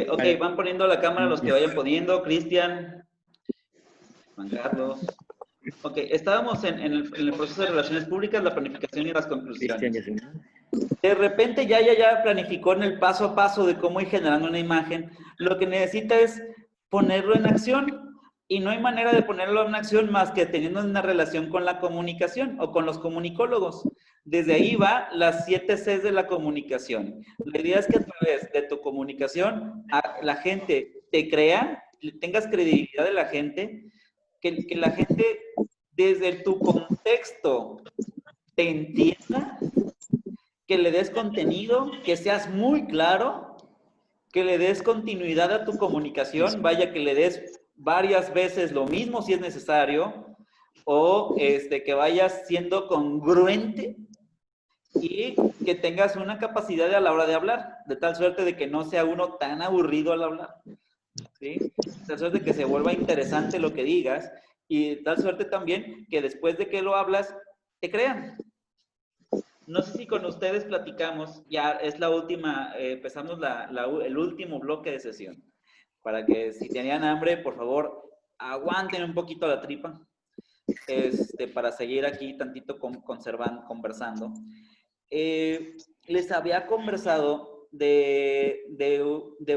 Ok, van poniendo la cámara los que vayan poniendo. Cristian, Juan Carlos. Ok, estábamos en el proceso de relaciones públicas, la planificación y las conclusiones. De repente ya planificó en el paso a paso de cómo ir generando una imagen. Lo que necesita es ponerlo en acción. Y no hay manera de ponerlo en acción más que teniendo una relación con la comunicación o con los comunicólogos. Desde ahí va las 7 Cs de la comunicación. La idea es que a través de tu comunicación la gente te crea, tengas credibilidad de la gente, que la gente desde tu contexto te entienda, que le des contenido, que seas muy claro, que le des continuidad a tu comunicación, vaya que le des varias veces lo mismo si es necesario, o que vayas siendo congruente y que tengas una capacidad a la hora de hablar, de tal suerte de que no sea uno tan aburrido al hablar, ¿sí? De tal suerte de que se vuelva interesante lo que digas y de tal suerte también que después de que lo hablas, te crean. No sé si con ustedes platicamos, ya es la última, empezamos el último bloque de sesión, para que si tenían hambre, por favor, aguanten un poquito la tripa, para seguir aquí tantito conversando. Les había conversado de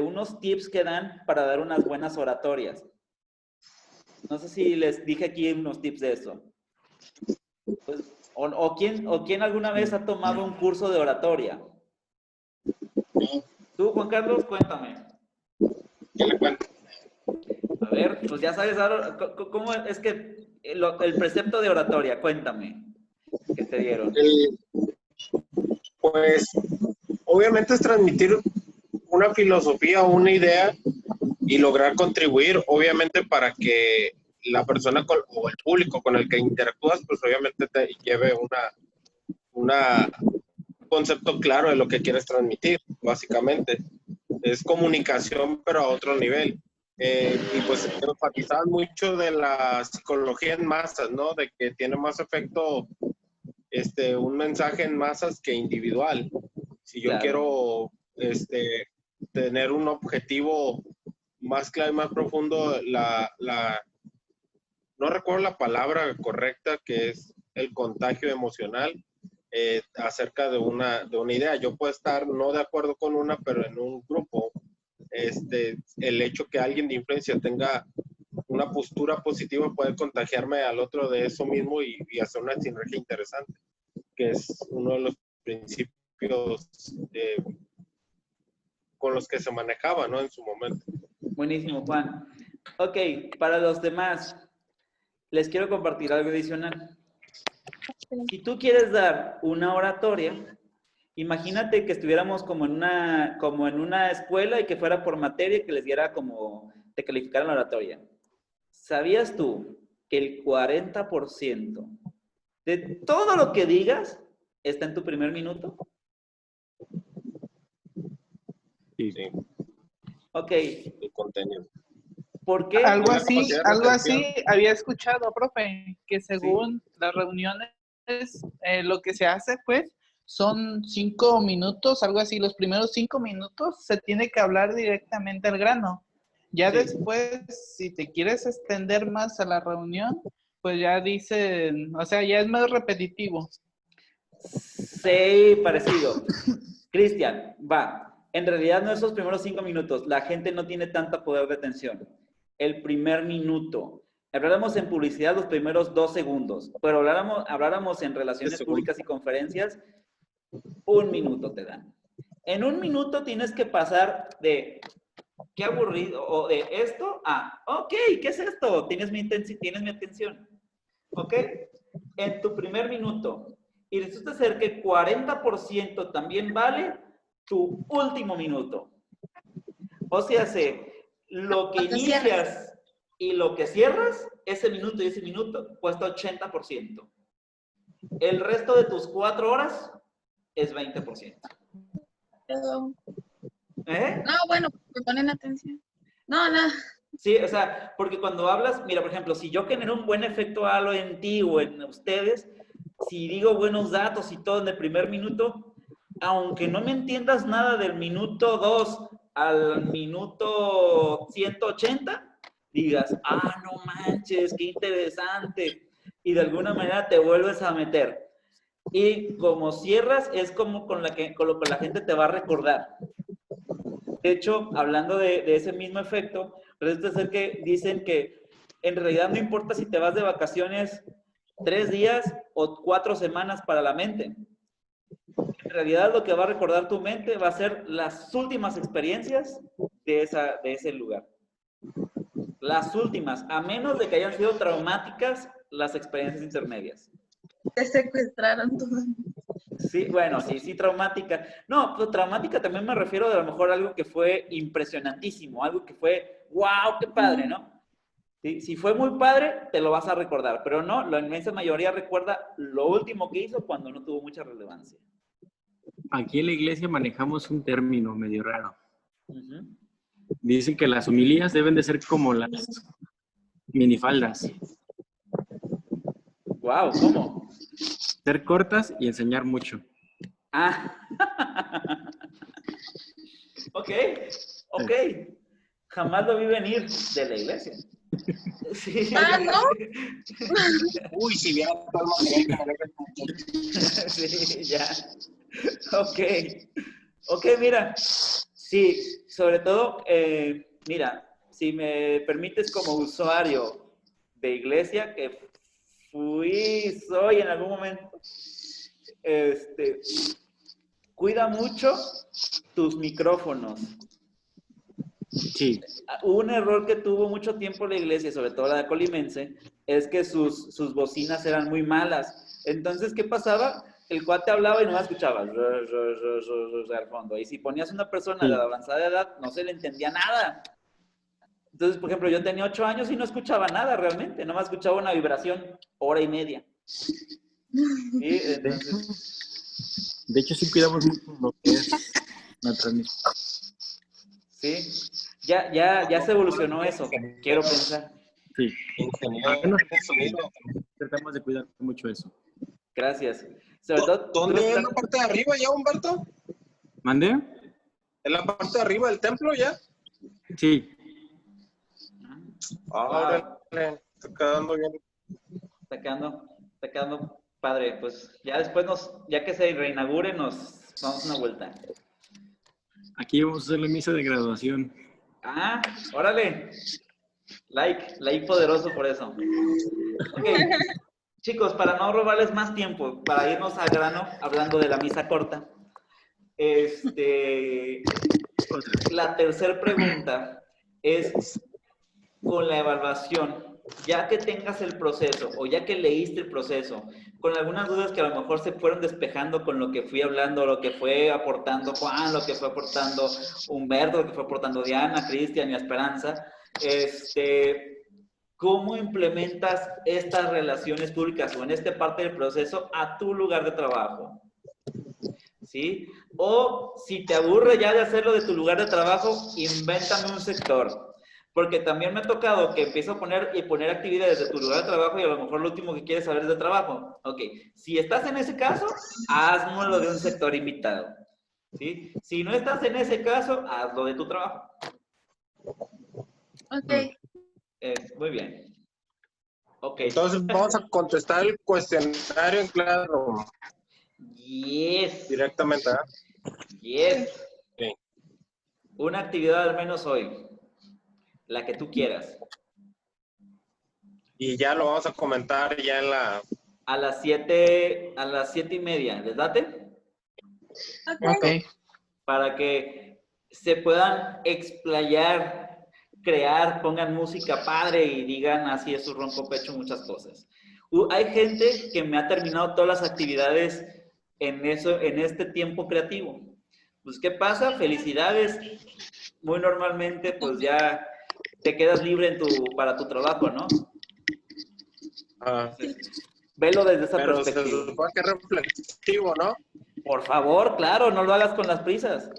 unos tips que dan para dar unas buenas oratorias. No sé si les dije aquí unos tips de eso. Pues, o quién alguna vez ha tomado un curso de oratoria. Tú, Juan Carlos, cuéntame. ¿Qué le cuento? A ver, pues ya sabes, ¿cómo es que el precepto de oratoria? Cuéntame, ¿qué te dieron? Pues, obviamente es transmitir una filosofía o una idea y lograr contribuir, obviamente, para que la persona o el público con el que interactúas, pues obviamente te lleve un concepto claro de lo que quieres transmitir, básicamente. Es comunicación, pero a otro nivel. Y pues enfatizaban mucho de la psicología en masas, ¿no? De que tiene más efecto un mensaje en masas que individual. Si yo quiero tener un objetivo más claro y más profundo, no recuerdo la palabra correcta, que es el contagio emocional, acerca de una idea. Yo puedo estar no de acuerdo con una, pero en un grupo, el hecho que alguien de influencia tenga una postura positiva puede contagiarme al otro de eso mismo y hacer una sinergia interesante, que es uno de los principios con los que se manejaba, ¿no? En su momento. Buenísimo, Juan. Ok, para los demás, les quiero compartir algo adicional. Si tú quieres dar una oratoria, imagínate que estuviéramos como en una escuela y que fuera por materia que les diera como, te calificaran la oratoria. ¿Sabías tú que el 40% de todo lo que digas está en tu primer minuto? Sí. Ok. El contenido. ¿Por qué? Algo así había escuchado, profe, que según las reuniones, lo que se hace, pues, son 5 minutos, algo así. Los primeros 5 minutos se tiene que hablar directamente al grano. Ya después, si te quieres extender más a la reunión, pues ya dicen, o sea, ya es más repetitivo. Sí, parecido. Cristian, va. En realidad no esos primeros 5 minutos. La gente no tiene tanta poder de atención. El primer minuto. Habláramos en publicidad los primeros 2 segundos, pero habláramos en relaciones públicas y conferencias, 1 minuto te dan. En 1 minuto tienes que pasar de qué aburrido, o de esto a, ok, ¿qué es esto? Tienes mi atención. ¿Ok? En tu primer minuto. Y resulta ser que 40% también vale tu último minuto. O sea, lo que inicias y lo que cierras, ese minuto y ese minuto, cuesta 80%. El resto de tus 4 horas es 20%. ¿Eh? No, bueno, me ponen atención. No, nada. Sí, o sea, porque cuando hablas, mira, por ejemplo, si yo genero un buen efecto halo en ti o en ustedes, si digo buenos datos y todo en el primer minuto, aunque no me entiendas nada del minuto 2 al minuto 180 digas, ah, no manches, qué interesante, y de alguna manera te vuelves a meter. Y como cierras, es como con lo que la gente te va a recordar. De hecho, hablando de ese mismo efecto, resulta ser que dicen que en realidad no importa si te vas de vacaciones 3 días o 4 semanas para la mente. En realidad lo que va a recordar tu mente va a ser las últimas experiencias de ese lugar. Las últimas, a menos de que hayan sido traumáticas las experiencias intermedias. Te secuestraron todo. Sí, bueno, sí, traumática. No, pues traumática también me refiero a lo mejor a algo que fue impresionantísimo, algo que fue, wow, qué padre, ¿no? ¿Sí? Si fue muy padre, te lo vas a recordar, pero no, la inmensa mayoría recuerda lo último que hizo cuando no tuvo mucha relevancia. Aquí en la iglesia manejamos un término medio raro. Uh-huh. Dicen que las homilías deben de ser como las minifaldas. Wow, ¿cómo? Ser cortas y enseñar mucho. Ah. Ok. Jamás lo vi venir de la iglesia. Sí. Ah, ¿no? Uy, si viera todo el material que maneja. Sí, ya. Ok, mira. Sí, sobre todo, mira, si me permites como usuario de iglesia, que soy en algún momento, cuida mucho tus micrófonos. Sí. Un error que tuvo mucho tiempo la iglesia, sobre todo la de Colimense, es que sus bocinas eran muy malas. Entonces, ¿qué pasaba? El cuate hablaba y no escuchaba al fondo. Y si ponías una persona de avanzada edad, no se le entendía nada. Entonces, por ejemplo, yo tenía 8 años y no escuchaba nada realmente. No me escuchaba una vibración 1 hora y media. ¿Sí? Entonces, de hecho, sí cuidamos mucho lo que es la transmisión. Sí. Ya se evolucionó eso, quiero pensar. Sí. Ingeniero de sonido. Tratamos de cuidar mucho eso. Gracias. Sobre todo, ¿Dónde es la parte de arriba ya, Humberto? ¿Mande? ¿En la parte de arriba del templo ya? Sí. Ahora está quedando bien. Está quedando padre. Pues ya después ya que se reinaugure, nos vamos una vuelta. Aquí vamos a hacer la misa de graduación. Ah, órale. Like poderoso por eso. Ok. Chicos, para no robarles más tiempo, para irnos al grano, hablando de la misa corta, la tercera pregunta es con la evaluación, ya que tengas el proceso o ya que leíste el proceso, con algunas dudas que a lo mejor se fueron despejando con lo que fui hablando, lo que fue aportando Juan, lo que fue aportando Humberto, lo que fue aportando Diana, Cristian y Esperanza, ¿cómo implementas estas relaciones públicas o en esta parte del proceso a tu lugar de trabajo? ¿Sí? O si te aburre ya de hacerlo de tu lugar de trabajo, invéntame un sector. Porque también me ha tocado que empiezo a poner actividades de tu lugar de trabajo y a lo mejor lo último que quieres saber es de trabajo. Ok, si estás en ese caso, hazlo de un sector invitado. ¿Sí? Si no estás en ese caso, hazlo de tu trabajo. Ok. Muy bien. Ok. Entonces vamos a contestar el cuestionario en Classroom. Yes. Directamente, ¿eh? Yes. Sí. Una actividad al menos hoy. La que tú quieras. Y ya lo vamos a comentar ya en la... A las 7:30. ¿Les date? Ok. Para que se puedan explayar, crear, pongan música padre y digan así es su ronco pecho muchas cosas. Hay gente que me ha terminado todas las actividades en este tiempo creativo. Pues, ¿qué pasa? Felicidades. Muy normalmente, pues ya te quedas libre para tu trabajo, ¿no? Entonces, velo desde esa perspectiva. Pero se supone que es reflexivo, ¿no? Por favor, claro, no lo hagas con las prisas.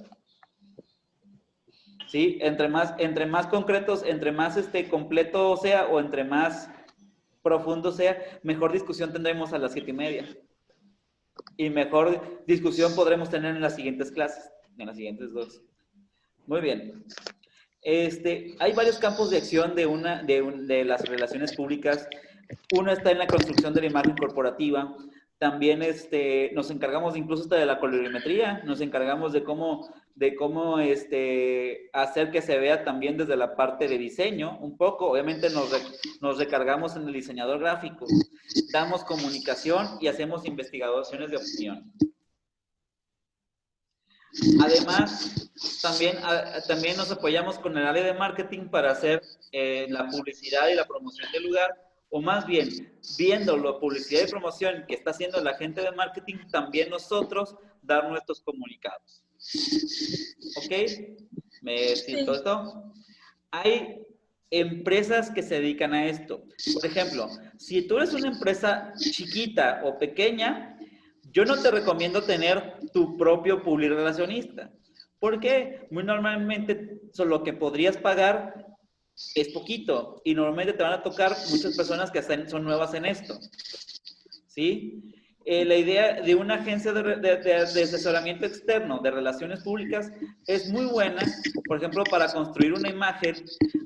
Sí, entre más concretos, entre más completo sea o entre más profundo sea, mejor discusión tendremos a las 7:30. Y mejor discusión podremos tener en las siguientes clases, en las siguientes 2. Muy bien. Hay varios campos de acción de las relaciones públicas. Uno está en la construcción de la imagen corporativa. También nos encargamos incluso hasta de la colorimetría. Nos encargamos de cómo hacer que se vea también desde la parte de diseño un poco. Obviamente nos recargamos en el diseñador gráfico. Damos comunicación y hacemos investigaciones de opinión. Además, también nos apoyamos con el área de marketing para hacer la publicidad y la promoción del lugar, o más bien, viendo la publicidad y promoción que está haciendo la gente de marketing, también nosotros dar nuestros comunicados. ¿Ok? ¿Me cito esto? Hay empresas que se dedican a esto. Por ejemplo, si tú eres una empresa chiquita o pequeña, yo no te recomiendo tener tu propio publirelacionista. ¿Por qué? Muy normalmente lo que podrías pagar es poquito y normalmente te van a tocar muchas personas que son nuevas en esto. ¿Sí? La idea de una agencia de asesoramiento externo de relaciones públicas es muy buena, por ejemplo, para construir una imagen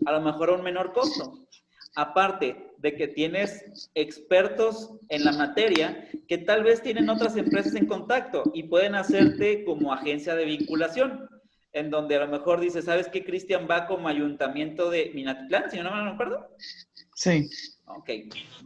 a lo mejor a un menor costo. Aparte de que tienes expertos en la materia que tal vez tienen otras empresas en contacto y pueden hacerte como agencia de vinculación, en donde a lo mejor dices, ¿sabes qué? Cristian va como ayuntamiento de Minatitlán, si no me acuerdo. Sí. Ok,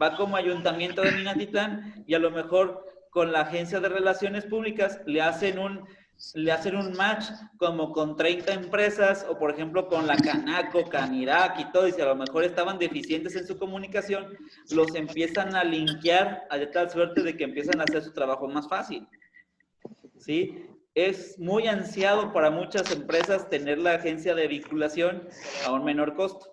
va como ayuntamiento de Minatitlán y a lo mejor con la agencia de relaciones públicas le hacen un match como con 30 empresas o por ejemplo con la Canaco, Canirac y todo, y si a lo mejor estaban deficientes en su comunicación, los empiezan a linkear de tal suerte de que empiezan a hacer su trabajo más fácil. ¿Sí? Es muy ansiado para muchas empresas tener la agencia de vinculación a un menor costo.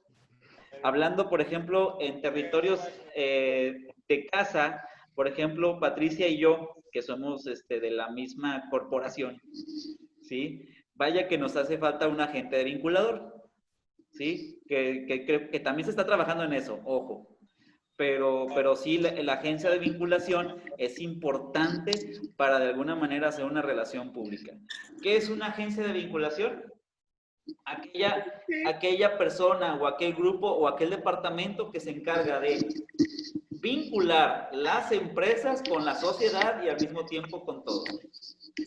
Hablando, por ejemplo, en territorios de casa, por ejemplo, Patricia y yo, que somos de la misma corporación, ¿sí? Vaya que nos hace falta un agente de vinculador, ¿sí? Que también se está trabajando en eso, ojo. Pero sí, la agencia de vinculación es importante para de alguna manera hacer una relación pública. ¿Qué es una agencia de vinculación? Aquella persona o aquel grupo o aquel departamento que se encarga de vincular las empresas con la sociedad y al mismo tiempo con todo.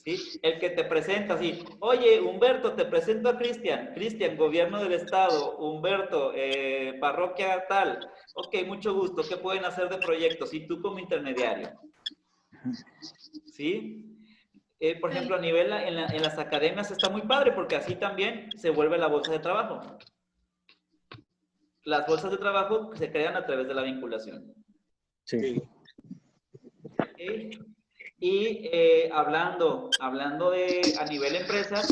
¿Sí? El que te presenta así, oye, Humberto, te presento a Cristian. Cristian, gobierno del estado. Humberto, parroquia tal. Ok, mucho gusto. ¿Qué pueden hacer de proyectos? Y tú como intermediario. ¿Sí? Por ejemplo, a nivel en las academias está muy padre porque así también se vuelve la bolsa de trabajo. Las bolsas de trabajo se crean a través de la vinculación. Sí. ¿Okay? Y hablando de a nivel empresa,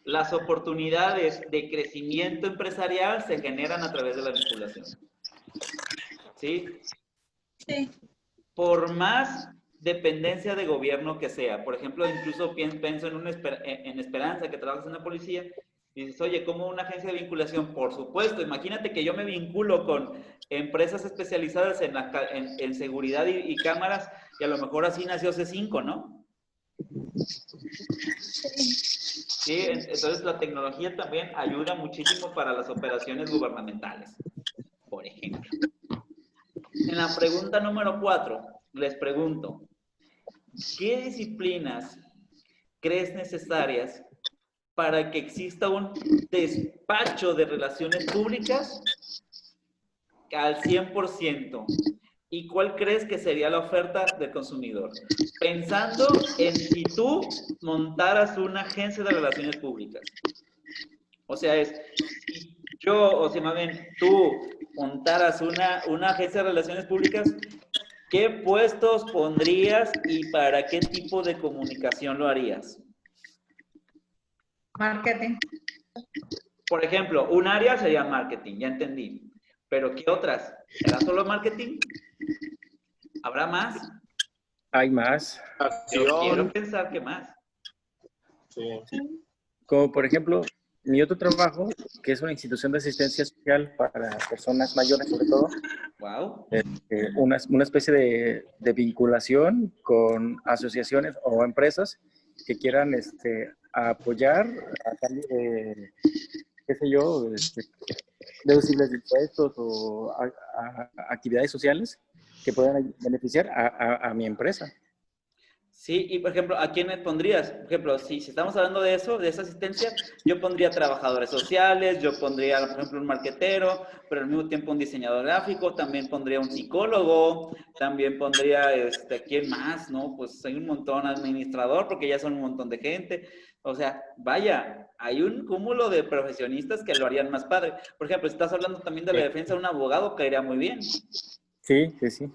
las oportunidades de crecimiento empresarial se generan a través de la vinculación. ¿Sí? Sí. Por más dependencia de gobierno que sea. Por ejemplo, incluso pienso en Esperanza, que trabajas en la policía, y dices, oye, ¿cómo una agencia de vinculación? Por supuesto, imagínate que yo me vinculo con empresas especializadas en seguridad y cámaras, y a lo mejor así nació C5, ¿no? Sí, entonces la tecnología también ayuda muchísimo para las operaciones gubernamentales, por ejemplo. En la pregunta número 4, les pregunto, ¿qué disciplinas crees necesarias para que exista un despacho de relaciones públicas al 100%? ¿Y cuál crees que sería la oferta del consumidor? Pensando en si tú montaras una agencia de relaciones públicas. O sea, si yo, o si más bien tú montaras una agencia de relaciones públicas, ¿qué puestos pondrías y para qué tipo de comunicación lo harías? Marketing. Por ejemplo, un área sería marketing, ya entendí. ¿Pero qué otras? ¿Será solo marketing? ¿Habrá más? Hay más. Yo quiero pensar que más. Sí. Como por ejemplo, mi otro trabajo, que es una institución de asistencia social para personas mayores sobre todo. Wow. Una especie de vinculación con asociaciones o empresas que quieran a apoyar a cambio de, qué sé yo, deducibles de impuestos o a actividades sociales que puedan beneficiar a mi empresa. Sí, y por ejemplo, ¿a quién pondrías? Por ejemplo, si estamos hablando de eso, de esa asistencia, yo pondría trabajadores sociales, yo pondría, por ejemplo, un marquetero, pero al mismo tiempo un diseñador gráfico, también pondría un psicólogo, también pondría, ¿quién más? ¿No? Pues hay un montón, administrador, porque ya son un montón de gente. O sea, vaya, hay un cúmulo de profesionistas que lo harían más padre. Por ejemplo, si estás hablando también de la defensa de un abogado, caería muy bien. Sí, sí, sí.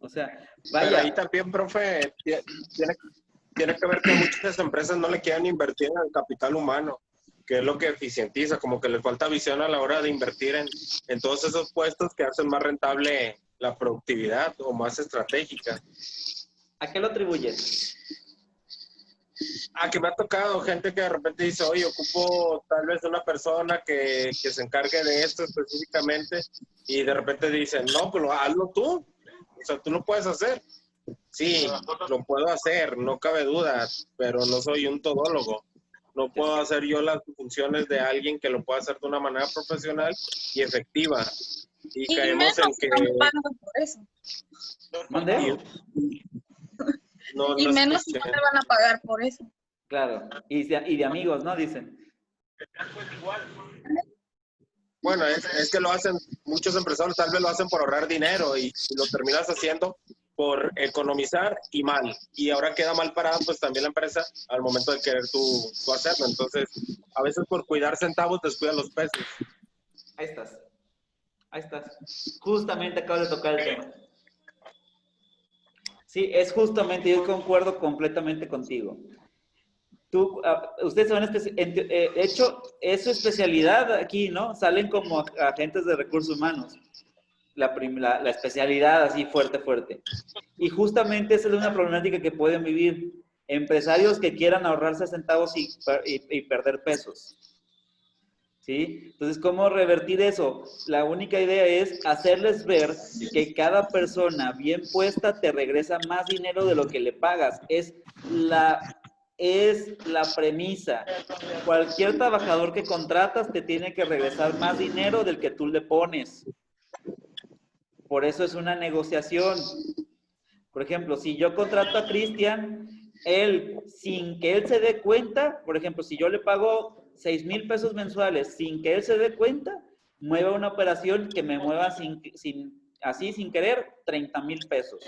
O sea, Pero ahí vaya. también, profe, tiene que ver que muchas empresas no le quieren invertir en el capital humano, que es lo que eficientiza, como que les falta visión a la hora de invertir en todos esos puestos que hacen más rentable la productividad o más estratégica. ¿A qué lo atribuyes? Que me ha tocado gente que de repente dice, oye, ocupo tal vez una persona que se encargue de esto específicamente, y de repente dicen, no, pues hazlo tú, o sea, tú lo puedes hacer. Sí, lo puedo hacer, no cabe duda, pero no soy un todólogo. No puedo hacer yo las funciones de alguien que lo pueda hacer de una manera profesional y efectiva. Y caemos en que... por eso. ¿Mande? Y menos si no te van a pagar por eso. Claro, y de amigos, ¿no? Dicen. Bueno, es que lo hacen, muchos empresarios tal vez lo hacen por ahorrar dinero y lo terminas haciendo por economizar y mal. Y ahora queda mal parada pues también la empresa al momento de querer tú hacerlo. Entonces, a veces por cuidar centavos descuidan los pesos. Ahí estás. Ahí estás. Justamente acabo de tocar el tema. Sí, es justamente, yo concuerdo completamente contigo. Ustedes van de hecho, es su especialidad aquí, ¿no? Salen como agentes de recursos humanos. La especialidad así fuerte. Y justamente esa es una problemática que pueden vivir empresarios que quieran ahorrarse centavos y perder pesos. ¿Sí? Entonces, ¿cómo revertir eso? La única idea es hacerles ver que cada persona bien puesta te regresa más dinero de lo que le pagas. Es la premisa. Cualquier trabajador que contratas te tiene que regresar más dinero del que tú le pones. Por eso es una negociación. Por ejemplo, si yo contrato a Cristian, él, sin que él se dé cuenta, por ejemplo, si yo le pago 6,000 pesos mensuales sin que él se dé cuenta, mueva una operación que me mueva sin querer 30,000 pesos.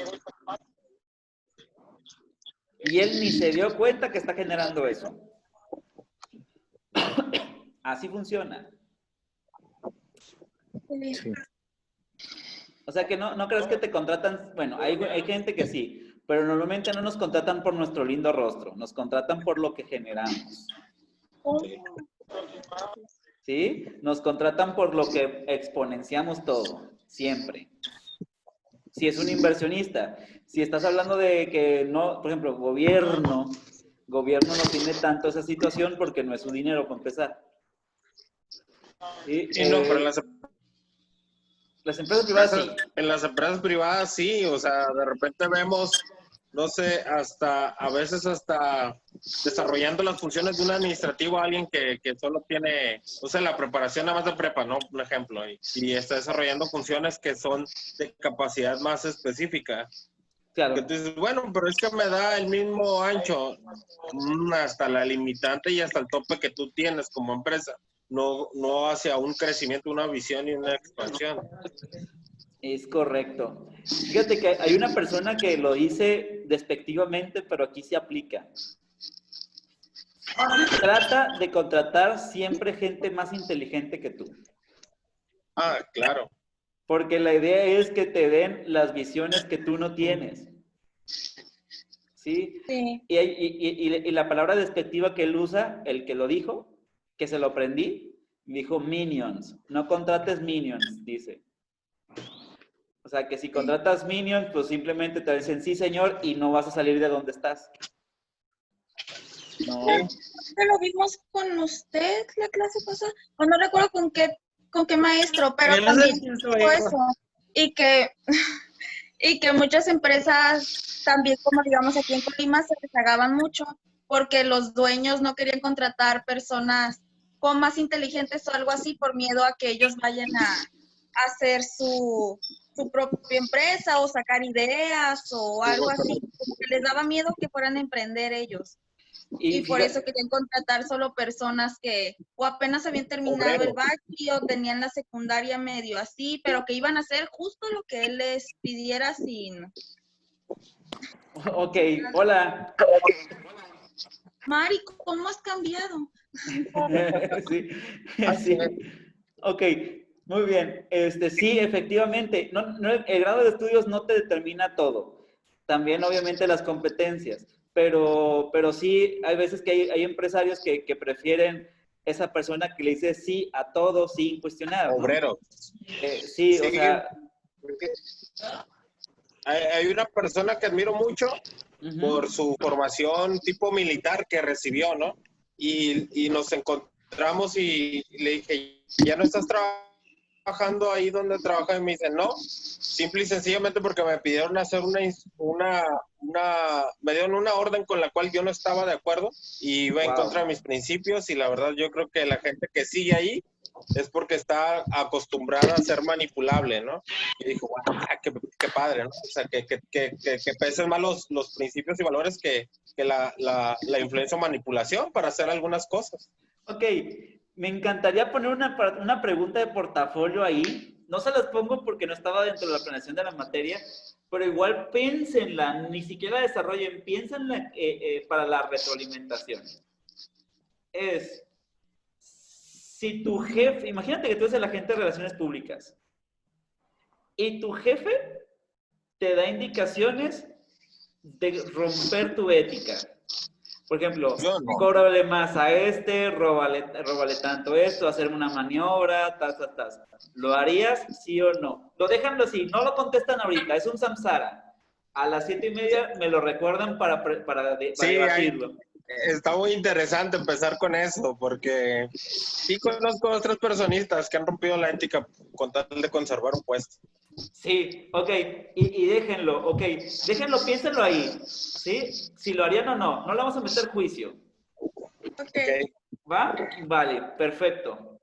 Y él ni se dio cuenta que está generando eso. Así funciona. Sí. O sea que no crees que te contratan, bueno, hay gente que sí, pero normalmente no nos contratan por nuestro lindo rostro, nos contratan por lo que generamos. ¿Sí? Nos contratan por lo que exponenciamos todo, siempre. Si es un inversionista, si estás hablando de que no, por ejemplo, gobierno no tiene tanto esa situación porque no es su dinero para empezar. ¿Sí? No, pero las empresas privadas sí. En las empresas privadas sí, o sea, de repente vemos, no sé, a veces hasta desarrollando las funciones de un administrativo, alguien que solo tiene, o sea, la preparación nada más de prepa, ¿no? Un ejemplo, y está desarrollando funciones que son de capacidad más específica. Claro. Que tú dices, bueno, pero es que me da el mismo ancho, hasta la limitante y hasta el tope que tú tienes como empresa. No hacia un crecimiento, una visión y una expansión. Es correcto. Fíjate que hay una persona que lo dice despectivamente, pero aquí se aplica. Trata de contratar siempre gente más inteligente que tú. Claro. Porque la idea es que te den las visiones que tú no tienes. ¿Sí? Sí. Y la palabra despectiva que él usa, el que lo dijo, que se lo aprendí, dijo minions. No contrates minions, dice. O sea, que si contratas minions, pues simplemente te dicen sí, señor, y no vas a salir de donde estás. No. Lo vimos con usted la clase pasada, o no recuerdo con qué maestro, pero también dijo eso. Y que muchas empresas, también como digamos aquí en Colima, se rezagaban mucho porque los dueños no querían contratar personas como más inteligentes o algo así por miedo a que ellos vayan a hacer su propia empresa o sacar ideas o algo así, como que les daba miedo que fueran a emprender ellos. Y por eso querían contratar solo personas que o apenas habían terminado el bachillerato o tenían la secundaria medio así, pero que iban a hacer justo lo que él les pidiera sin... Ok, hola. Mari, ¿cómo has cambiado? Sí, sí. Ok, muy bien. Sí, efectivamente, el grado de estudios no te determina todo. También, obviamente, las competencias. Pero sí, hay veces que hay empresarios que prefieren esa persona que le dice sí a todo sin cuestionar, ¿no? Obrero. Sí, o sea... Hay una persona que admiro mucho por su formación tipo militar que recibió, ¿no? Y nos encontramos y le dije, ¿ya no estás trabajando ahí donde trabaja? Y me dice, no, simple y sencillamente porque me pidieron hacer me dieron una orden con la cual yo no estaba de acuerdo y iba en contra de mis principios, y la verdad yo creo que la gente que sigue ahí es porque está acostumbrada a ser manipulable, ¿no? Y dijo, wow, qué padre, ¿no? O sea, que pesen más los principios y valores que la influencia o manipulación para hacer algunas cosas. Ok, me encantaría poner una pregunta de portafolio ahí. No se las pongo porque no estaba dentro de la planeación de la materia, pero igual piénsenla, ni siquiera desarrollen, piénsenla para la retroalimentación. Si tu jefe, imagínate que tú eres el agente de relaciones públicas y tu jefe te da indicaciones de romper tu ética. Por ejemplo, cóbrale más a róbale tanto esto, hacerme una maniobra, ¿Lo harías, sí o no? Lo dejan así, no lo contestan ahorita, es un samsara. A las 7:30 me lo recuerdan para debatirlo. Está muy interesante empezar con eso, porque sí conozco a otras personistas que han rompido la ética con tal de conservar un puesto. Sí, ok, y déjenlo, piénsenlo ahí, ¿sí? Si lo harían o no, no le vamos a meter juicio. Ok. ¿Va? Vale, perfecto.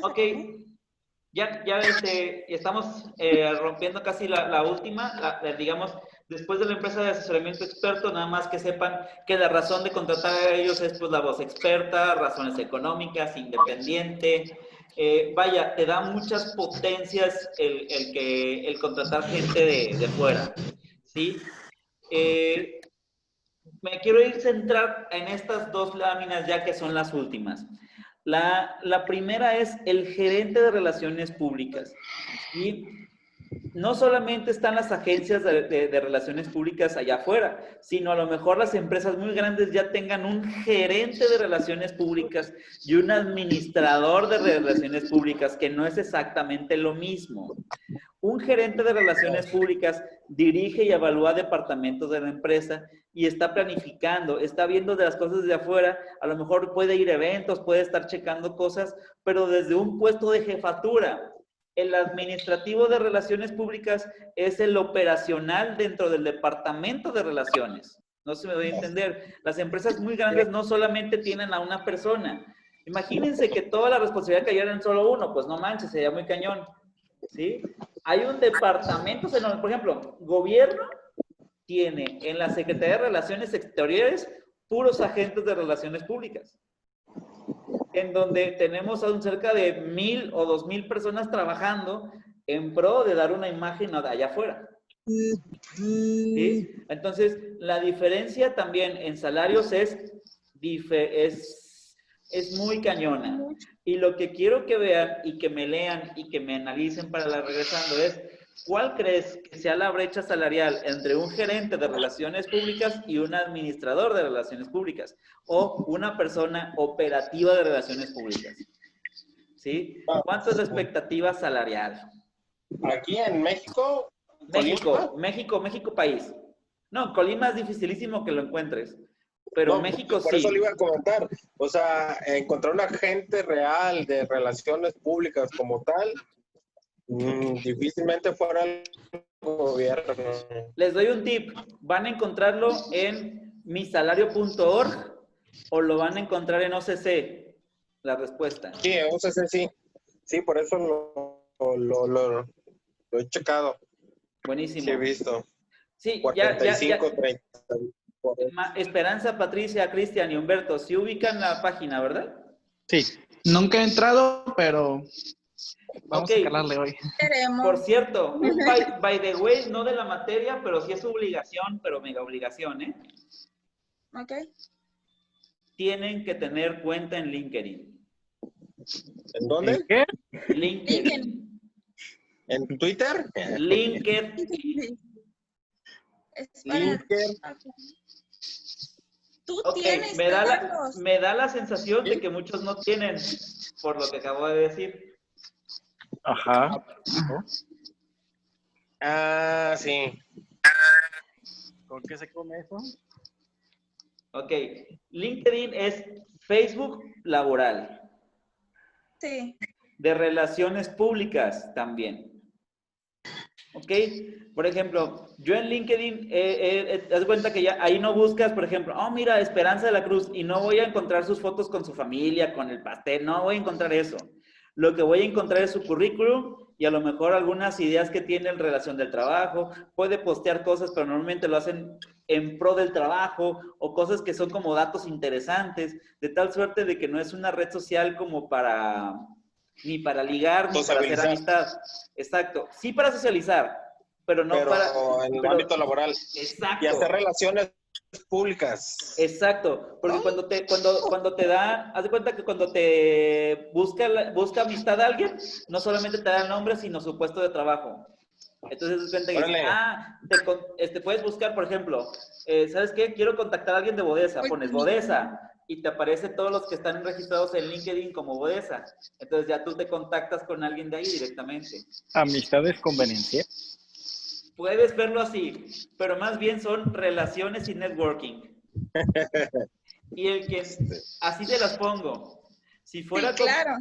Ok, ya estamos rompiendo casi la última, digamos, después de la empresa de asesoramiento experto, nada más que sepan que la razón de contratar a ellos es pues la voz experta, razones económicas, independiente. Vaya, te da muchas potencias el contratar gente de fuera, ¿sí? Me quiero centrar en estas dos láminas ya que son las últimas. La primera es el gerente de relaciones públicas. Y no solamente están las agencias de relaciones públicas allá afuera, sino a lo mejor las empresas muy grandes ya tengan un gerente de relaciones públicas y un administrador de relaciones públicas, que no es exactamente lo mismo. Un gerente de relaciones públicas dirige y evalúa departamentos de la empresa y está planificando, está viendo de las cosas de afuera, a lo mejor puede ir a eventos, puede estar checando cosas, pero desde un puesto de jefatura. El administrativo de relaciones públicas es el operacional dentro del departamento de relaciones. No se me voy a entender. Las empresas muy grandes no solamente tienen a una persona. Imagínense que toda la responsabilidad cayera en solo uno, pues no manches, sería muy cañón. ¿Sí? Hay un departamento, por ejemplo, gobierno tiene en la Secretaría de Relaciones Exteriores puros agentes de relaciones públicas, en donde tenemos aún cerca de 1,000 o 2,000 personas trabajando en pro de dar una imagen allá afuera. ¿Sí? Entonces, la diferencia también en salarios es muy cañona. Y lo que quiero que vean y que me lean y que me analicen para la regresando es, ¿cuál crees que sea la brecha salarial entre un gerente de relaciones públicas y un administrador de relaciones públicas? O una persona operativa de relaciones públicas. ¿Sí? ¿Cuánto es la expectativa salarial? Aquí en México. México país. No, Colima es dificilísimo que lo encuentres. Pero no, México por sí. eso le iba a comentar. O sea, encontrar un agente real de relaciones públicas como tal, difícilmente fuera gobierno. Les doy un tip. Van a encontrarlo en misalario.org o lo van a encontrar en OCC. La respuesta. Sí, OCC sí. Sí, por eso lo he checado. Buenísimo. Sí, he visto. Sí, 45, 30. Esperanza, Patricia, Cristian y Humberto, ¿sí ubican la página, verdad? Sí. Nunca he entrado, pero vamos Ok. a calarle hoy. Queremos. Por cierto, un by the way, no de la materia, pero sí es obligación, pero mega obligación, ¿eh? Ok. Tienen que tener cuenta en LinkedIn. ¿En dónde? ¿Qué? LinkedIn. ¿En Twitter? LinkedIn. Es para... LinkedIn. Tú Ok, tienes, Carlos. me da la sensación de que muchos no tienen, por lo que acabo de decir. Ajá. Ah, sí. ¿Con qué se come eso? Ok, LinkedIn es Facebook laboral, Sí. de relaciones públicas también. Ok, por ejemplo, yo en LinkedIn, te das cuenta que ya ahí no buscas, por ejemplo, oh, mira, Esperanza de la Cruz, y no voy a encontrar sus fotos con su familia, con el pastel, no voy a encontrar eso. Lo que voy a encontrar es su currículum y a lo mejor algunas ideas que tiene en relación del trabajo. Puede postear cosas, pero normalmente lo hacen en pro del trabajo o cosas que son como datos interesantes, de tal suerte de que no es una red social como para, ni para ligar, ni para hacer amistad. Exacto. Sí para socializar, pero no pero para... en el pero, ámbito laboral. exacto. Y hacer relaciones públicas. Exacto, porque cuando te da, haz de cuenta que cuando te busca amistad a alguien, no solamente te da el nombre, sino su puesto de trabajo. Entonces, haz de cuenta que dices, puedes buscar, por ejemplo, ¿sabes qué? Quiero contactar a alguien de Bodesa, pones Bodesa y te aparecen todos los que están registrados en LinkedIn como Bodesa. Entonces ya tú te contactas con alguien de ahí directamente. ¿Amistades conveniencia? Puedes verlo así, pero más bien son relaciones y networking. Y el que, así te las pongo, si fuera Sí, claro.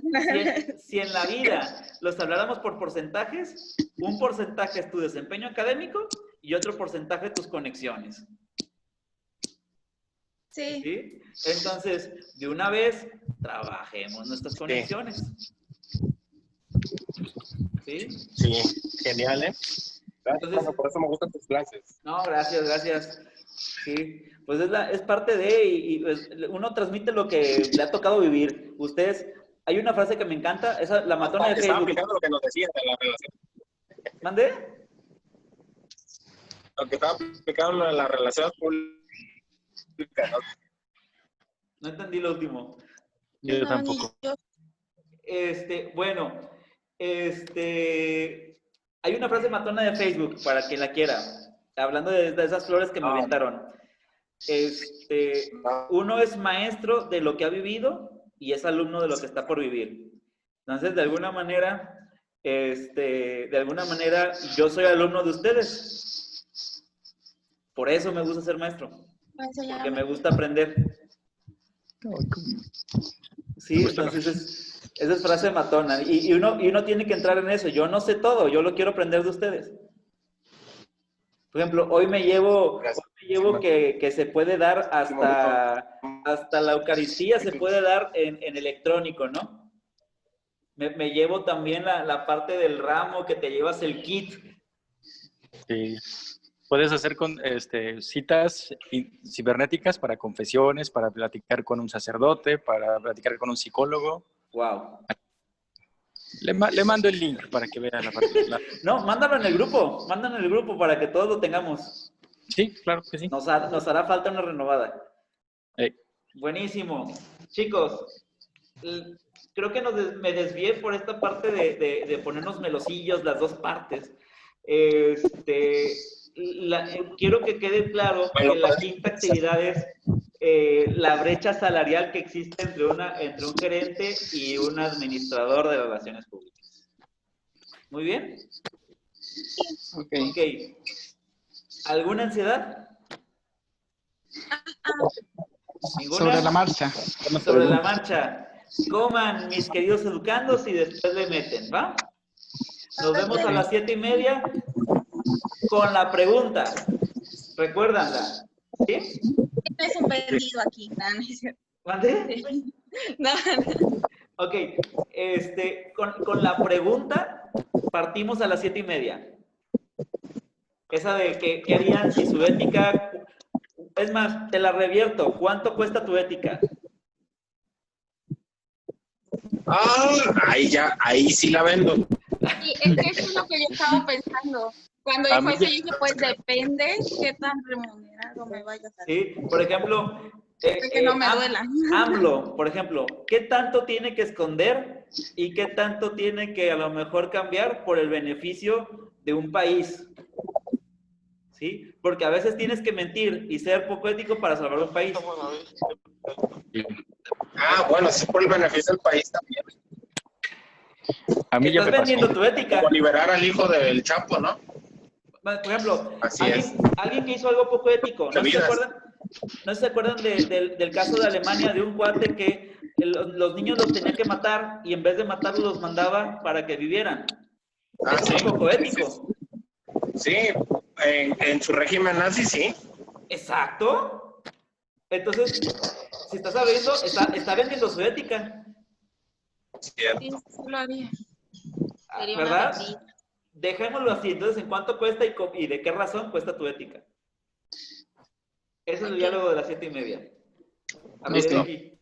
si en la vida los habláramos por porcentajes, un porcentaje es tu desempeño académico y otro porcentaje tus conexiones. Sí. ¿Sí? Entonces, de una vez, trabajemos nuestras conexiones. ¿Sí? Sí, genial, ¿eh? Entonces, por eso me gustan tus clases. No, gracias. Sí, pues es parte de, y pues, uno transmite lo que le ha tocado vivir. Ustedes, hay una frase que me encanta, esa, la matona de Estaba Facebook. aplicando lo que nos decías de la relación. ¿Mandé? Lo que estaba aplicando de las relaciones públicas. No entendí lo último. Yo No, tampoco. ni yo. Bueno, hay una frase matona de Facebook, para quien la quiera, hablando de esas flores que me aventaron. Uno es maestro de lo que ha vivido y es alumno de lo que está por vivir. Entonces, de alguna manera, yo soy alumno de ustedes. Por eso me gusta ser maestro. Porque me gusta aprender. Sí, entonces esa es frase matona. Y uno tiene que entrar en eso. Yo no sé todo, yo lo quiero aprender de ustedes. Por ejemplo, hoy me llevo que se puede dar hasta la Eucaristía, se puede dar en electrónico, ¿no? Me llevo también la parte del ramo, que te llevas el kit. Sí. Puedes hacer citas cibernéticas para confesiones, para platicar con un sacerdote, para platicar con un psicólogo. Wow. Le mando el link para que vea la parte. No, mándalo en el grupo para que todos lo tengamos. Sí, claro que sí. Nos hará falta una renovada. Buenísimo. Chicos, creo que me desvié por esta parte de ponernos melosillos, las dos partes. Quiero que quede claro que la quinta actividad es la brecha salarial que existe entre un gerente y un administrador de relaciones públicas. ¿Muy bien? Ok. ¿Alguna ansiedad? ¿Ninguna? Sobre la marcha. Sobre la marcha. Coman, mis queridos educandos, y después le meten, ¿va? Nos vemos a las 7:30. con la pregunta. ¿Recuérdanla? ¿Sí? Es un perdido aquí. No, no es cierto. ¿Mande? No, no. Ok, con la pregunta partimos a las 7:30. Esa de que, ¿qué harían si su ética... Es más, te la revierto. ¿Cuánto cuesta tu ética? Ahí sí la vendo. Sí, es que eso es lo que yo estaba pensando. Cuando dijo eso, yo dije, pues depende qué tan remunerado me vayas a hacer. Sí, por ejemplo... que no me duela. AMLO, por ejemplo, ¿qué tanto tiene que esconder y qué tanto tiene que a lo mejor cambiar por el beneficio de un país? ¿Sí? Porque a veces tienes que mentir y ser poco ético para salvar un país. Bueno, sí, por el beneficio del país también. A mí ya Estás me pasó. vendiendo tu ética. Como liberar al hijo del Chapo, ¿no? Por ejemplo, Así alguien que hizo algo poco ético. ¿No se acuerdan del caso de Alemania, de un cuate que los niños los tenía que matar y en vez de matarlos los mandaba para que vivieran? Eso es poco ético. Sí, en su régimen nazi, sí. Exacto. Entonces, si está sabiendo, está vendiendo su ética. Cierto. Sí, sí lo haría. Sería ¿Verdad? una mentira. Dejémoslo así. Entonces, ¿en cuánto cuesta y de qué razón cuesta tu ética? Ese es el diálogo de las 7:30. A ver, Listo. aquí.